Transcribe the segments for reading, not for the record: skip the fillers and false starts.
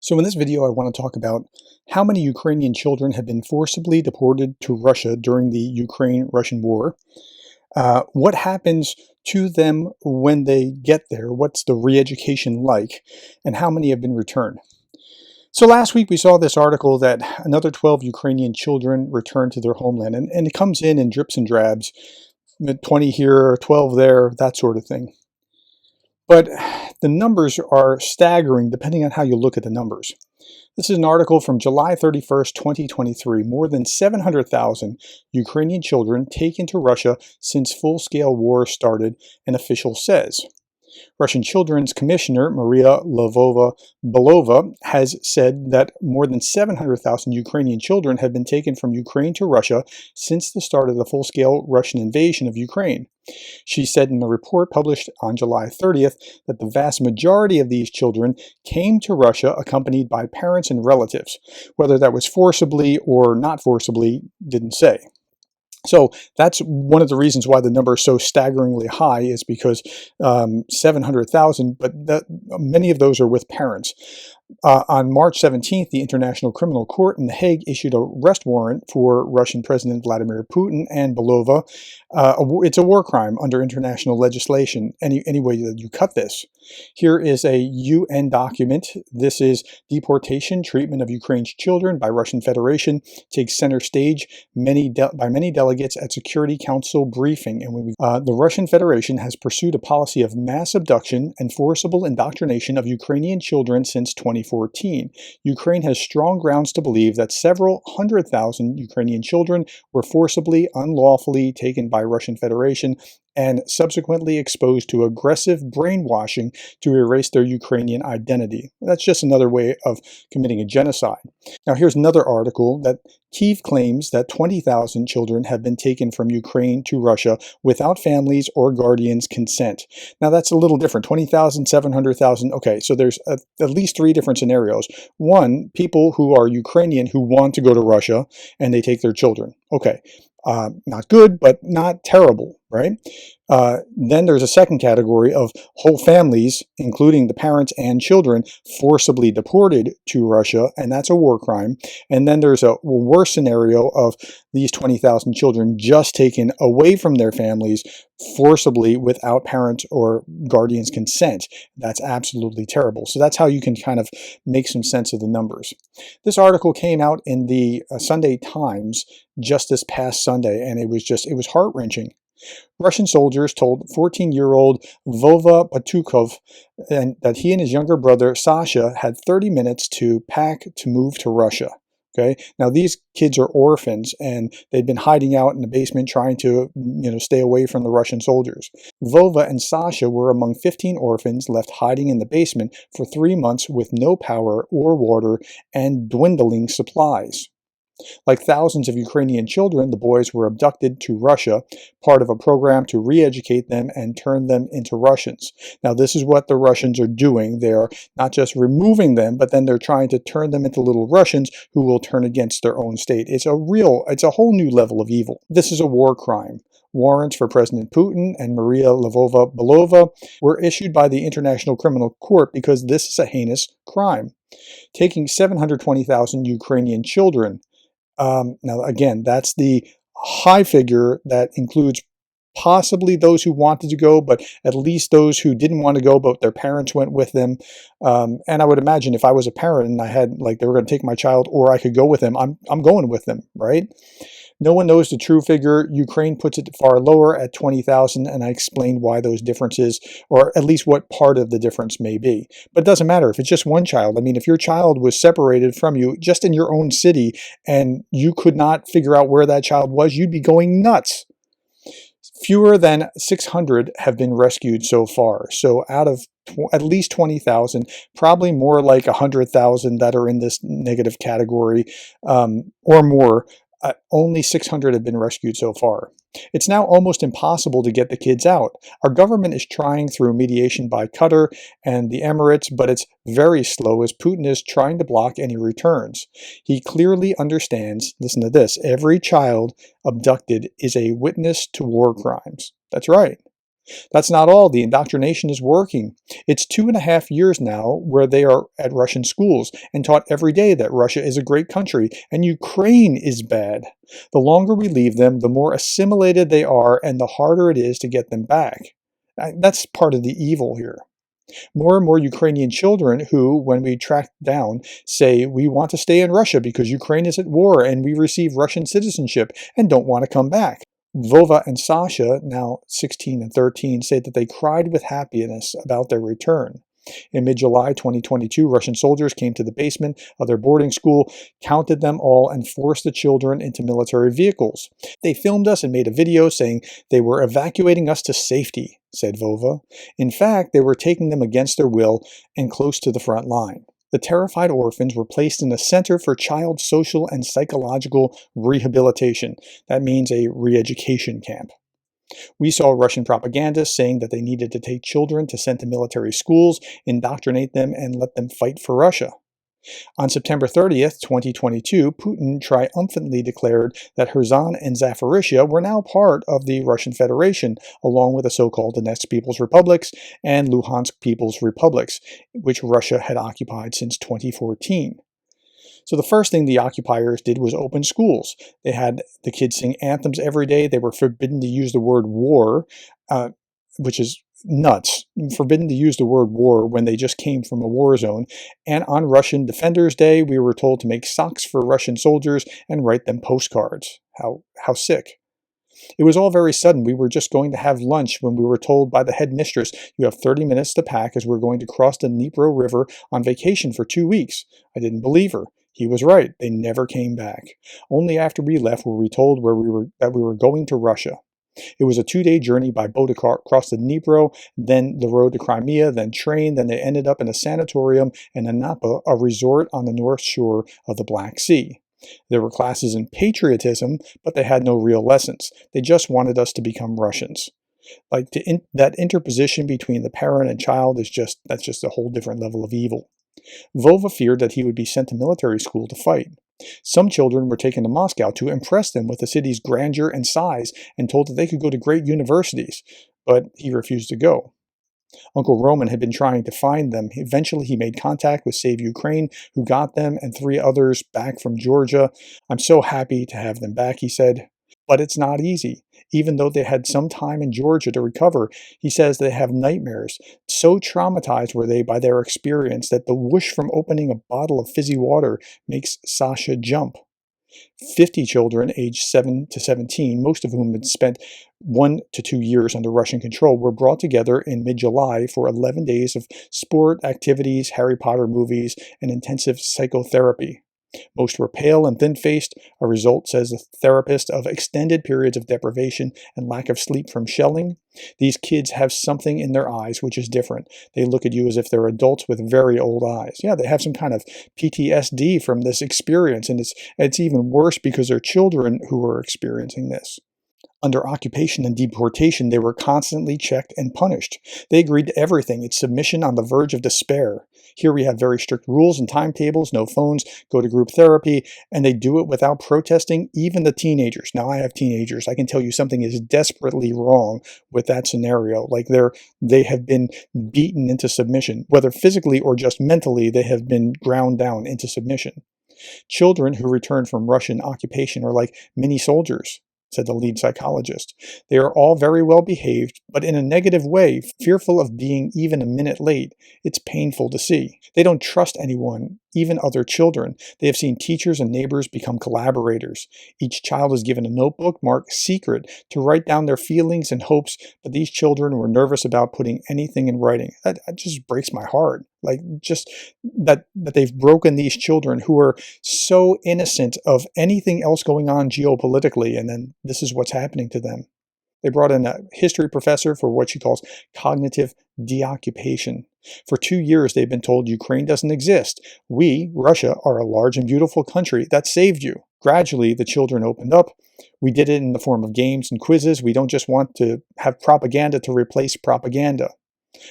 So in this video, I want to talk about how many Ukrainian children have been forcibly deported to Russia during the Ukraine-Russian war. What happens to them when they get there? What's the re-education like? And how many have been returned? So last week we saw this article that another 12 Ukrainian children returned to their homeland. And it comes in drips and drabs, 20 here, 12 there, that sort of thing. But the numbers are staggering depending on how you look at the numbers. This is an article from July 31st, 2023. More than 700,000 Ukrainian children taken to Russia since full-scale war started, an official says. Russian Children's Commissioner Maria Lvova-Belova has said that more than 700,000 Ukrainian children have been taken from Ukraine to Russia since the start of the full-scale Russian invasion of Ukraine. She said in a report published on July 30th that the vast majority of these children came to Russia accompanied by parents and relatives. Whether that was forcibly or not forcibly, didn't say. So that's one of the reasons why the number is so staggeringly high, is because 700,000, but many of those are with parents. On March 17th, the International Criminal Court in The Hague issued an arrest warrant for Russian President Vladimir Putin and Belova. It's a war crime under international legislation, any way that you cut this. Here is a UN document. This is Deportation, Treatment of Ukraine's Children by Russian Federation, takes center stage by many delegates at Security Council briefing. And the Russian Federation has pursued a policy of mass abduction and forcible indoctrination of Ukrainian children since 2014. Ukraine has strong grounds to believe that several 100,000 Ukrainian children were forcibly, unlawfully taken by Russian Federation and subsequently exposed to aggressive brainwashing to erase their Ukrainian identity. That's just another way of committing a genocide. Now here's another article that Kyiv claims that 20,000 children have been taken from Ukraine to Russia without families or guardians' consent. Now that's a little different. 20,000, 700,000. Okay, so there's at least three different scenarios. One, people who are Ukrainian who want to go to Russia and they take their children. Okay. Not good, but not terrible, right? Then there's a second category of whole families, including the parents and children, forcibly deported to Russia, and that's a war crime. And then there's a worse scenario of these 20,000 children just taken away from their families forcibly without parents or guardians' consent. That's absolutely terrible. So that's how you can kind of make some sense of the numbers. This article came out in the Sunday Times just this past Sunday, and it was heart-wrenching. Russian soldiers told 14-year-old Vova Patukov that he and his younger brother Sasha had 30 minutes to pack to move to Russia. Okay, now these kids are orphans and they'd been hiding out in the basement trying to, stay away from the Russian soldiers. Vova and Sasha were among 15 orphans left hiding in the basement for 3 months with no power or water and dwindling supplies. Like thousands of Ukrainian children, the boys were abducted to Russia, part of a program to re-educate them and turn them into Russians. Now, this is what the Russians are doing. They're not just removing them, but then they're trying to turn them into little Russians who will turn against their own state. It's a whole new level of evil. This is a war crime. Warrants for President Putin and Maria Lvova-Belova were issued by the International Criminal Court because this is a heinous crime. Taking 720,000 Ukrainian children. Now, again, that's the high figure that includes possibly those who wanted to go, but at least those who didn't want to go, but their parents went with them. And I would imagine if I was a parent and I had, they were going to take my child or I could go with them, I'm going with them, right? No one knows the true figure. Ukraine puts it far lower at 20,000, and I explained why those differences, or at least what part of the difference may be. But it doesn't matter if it's just one child. I mean, if your child was separated from you just in your own city and you could not figure out where that child was, you'd be going nuts. Fewer than 600 have been rescued so far. So out of at least 20,000, probably more like 100,000 that are in this negative category or more. Only 600 have been rescued so far. It's now almost impossible to get the kids out. Our government is trying through mediation by Qatar and the Emirates, but it's very slow as Putin is trying to block any returns. He clearly understands, listen to this, every child abducted is a witness to war crimes. That's right. That's not all. The indoctrination is working. It's 2.5 years now where they are at Russian schools and taught every day that Russia is a great country and Ukraine is bad. The longer we leave them, the more assimilated they are and the harder it is to get them back. That's part of the evil here. More and more Ukrainian children who, when we track down, say, we want to stay in Russia because Ukraine is at war and we receive Russian citizenship and don't want to come back. Vova and Sasha, now 16 and 13, say that they cried with happiness about their return. In mid-July 2022, Russian soldiers came to the basement of their boarding school, counted them all, and forced the children into military vehicles. They filmed us and made a video saying they were evacuating us to safety, said Vova. In fact, they were taking them against their will and close to the front line. The terrified orphans were placed in a Center for Child Social and Psychological Rehabilitation. That means a re-education camp. We saw Russian propagandists saying that they needed to take children to send to military schools, indoctrinate them, and let them fight for Russia. On September 30th, 2022, Putin triumphantly declared that Kherson and Zaporizhia were now part of the Russian Federation, along with the so-called Donetsk People's Republics and Luhansk People's Republics, which Russia had occupied since 2014. So the first thing the occupiers did was open schools. They had the kids sing anthems every day. They were forbidden to use the word war, which is nuts. Forbidden to use the word war when they just came from a war zone. And on Russian Defenders Day, we were told to make socks for Russian soldiers and write them postcards. How sick. It was all very sudden. We were just going to have lunch when we were told by the headmistress, you have 30 minutes to pack as we're going to cross the Dnipro River on vacation for 2 weeks. I didn't believe her. He was right. They never came back. Only after we left were we told that we were going to Russia. It was a 2-day journey by boat across the Dnipro, then the road to Crimea, then train, then they ended up in a sanatorium in Anapa, a resort on the north shore of the Black Sea. There were classes in patriotism, but they had no real lessons. They just wanted us to become Russians. That interposition between the parent and child that's just a whole different level of evil. Vova feared that he would be sent to military school to fight. Some children were taken to Moscow to impress them with the city's grandeur and size and told that they could go to great universities, but he refused to go. Uncle Roman had been trying to find them. Eventually, he made contact with Save Ukraine, who got them and 3 others back from Georgia. I'm so happy to have them back, he said. But it's not easy. Even though they had some time in Georgia to recover, he says they have nightmares. So traumatized were they by their experience that the whoosh from opening a bottle of fizzy water makes Sasha jump. 50 children aged 7 to 17, most of whom had spent 1 to 2 years under Russian control, were brought together in mid-July for 11 days of sport, activities, Harry Potter movies, and intensive psychotherapy. Most were pale and thin-faced, a result, says the therapist, of extended periods of deprivation and lack of sleep from shelling. These kids have something in their eyes which is different. They look at you as if they're adults with very old eyes. Yeah, they have some kind of PTSD from this experience, and it's even worse because they're children who are experiencing this. Under occupation and deportation, they were constantly checked and punished. They agreed to everything. It's submission on the verge of despair. Here we have very strict rules and timetables, no phones, go to group therapy, and they do it without protesting, even the teenagers. Now I have teenagers. I can tell you something is desperately wrong with that scenario. Like they have been beaten into submission. Whether physically or just mentally, they have been ground down into submission. Children who return from Russian occupation are like mini soldiers, said the lead psychologist. They are all very well behaved, but in a negative way, fearful of being even a minute late. It's painful to see. They don't trust anyone, even other children. They have seen teachers and neighbors become collaborators. Each child is given a notebook marked secret to write down their feelings and hopes, but these children were nervous about putting anything in writing. That just breaks my heart. Like, just that they've broken these children who are so innocent of anything else going on geopolitically, and then this is what's happening to them. They brought in a history professor for what she calls cognitive deoccupation. For 2 years, they've been told Ukraine doesn't exist. We, Russia, are a large and beautiful country that saved you. Gradually, the children opened up. We did it in the form of games and quizzes. We don't just want to have propaganda to replace propaganda.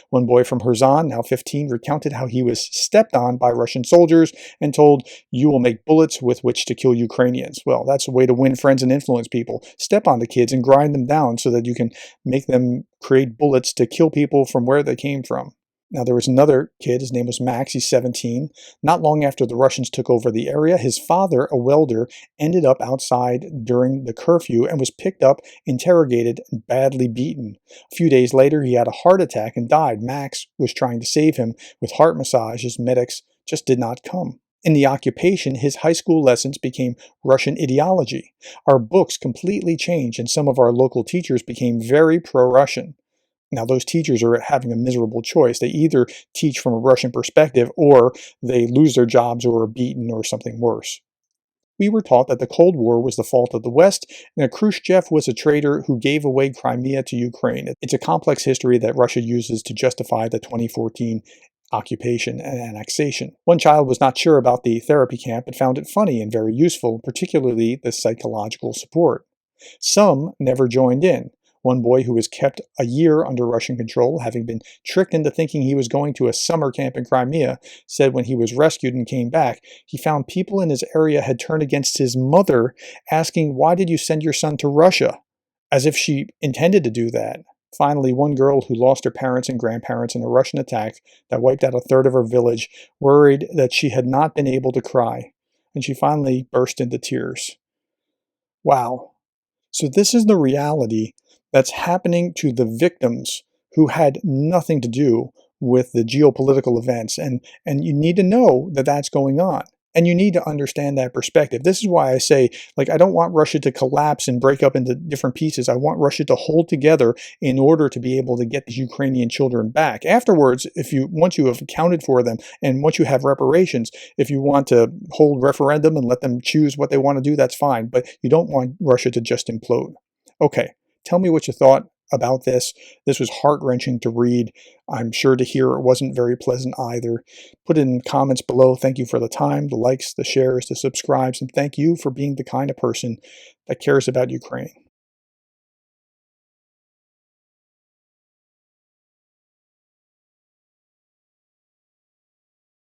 One boy from Kherson, now 15, recounted how he was stepped on by Russian soldiers and told, "You will make bullets with which to kill Ukrainians." Well, that's a way to win friends and influence people. Step on the kids and grind them down so that you can make them create bullets to kill people from where they came from. Now, there was another kid, his name was Max, he's 17. Not long after the Russians took over the area, his father, a welder, ended up outside during the curfew and was picked up, interrogated, and badly beaten. A few days later, he had a heart attack and died. Max was trying to save him with heart massages. Medics just did not come. In the occupation, his high school lessons became Russian ideology. Our books completely changed, and some of our local teachers became very pro-Russian. Now, those teachers are having a miserable choice. They either teach from a Russian perspective or they lose their jobs or are beaten or something worse. We were taught that the Cold War was the fault of the West and that Khrushchev was a traitor who gave away Crimea to Ukraine. It's a complex history that Russia uses to justify the 2014 occupation and annexation. One child was not sure about the therapy camp but found it funny and very useful, particularly the psychological support. Some never joined in. One boy who was kept a year under Russian control, having been tricked into thinking he was going to a summer camp in Crimea, said when he was rescued and came back, he found people in his area had turned against his mother, asking, "Why did you send your son to Russia?" As if she intended to do that. Finally, one girl who lost her parents and grandparents in a Russian attack that wiped out a third of her village worried that she had not been able to cry, and she finally burst into tears. Wow. So this is the reality that's happening to the victims who had nothing to do with the geopolitical events. And you need to know that that's going on. And you need to understand that perspective. This is why I say, I don't want Russia to collapse and break up into different pieces. I want Russia to hold together in order to be able to get these Ukrainian children back. Afterwards, once you have accounted for them and once you have reparations, if you want to hold referendum and let them choose what they want to do, that's fine. But you don't want Russia to just implode. Okay, tell me what you thought about this. This was heart-wrenching to read. I'm sure to hear it wasn't very pleasant either. Put it in comments below. Thank you for the time, the likes, the shares, the subscribes, and thank you for being the kind of person that cares about Ukraine.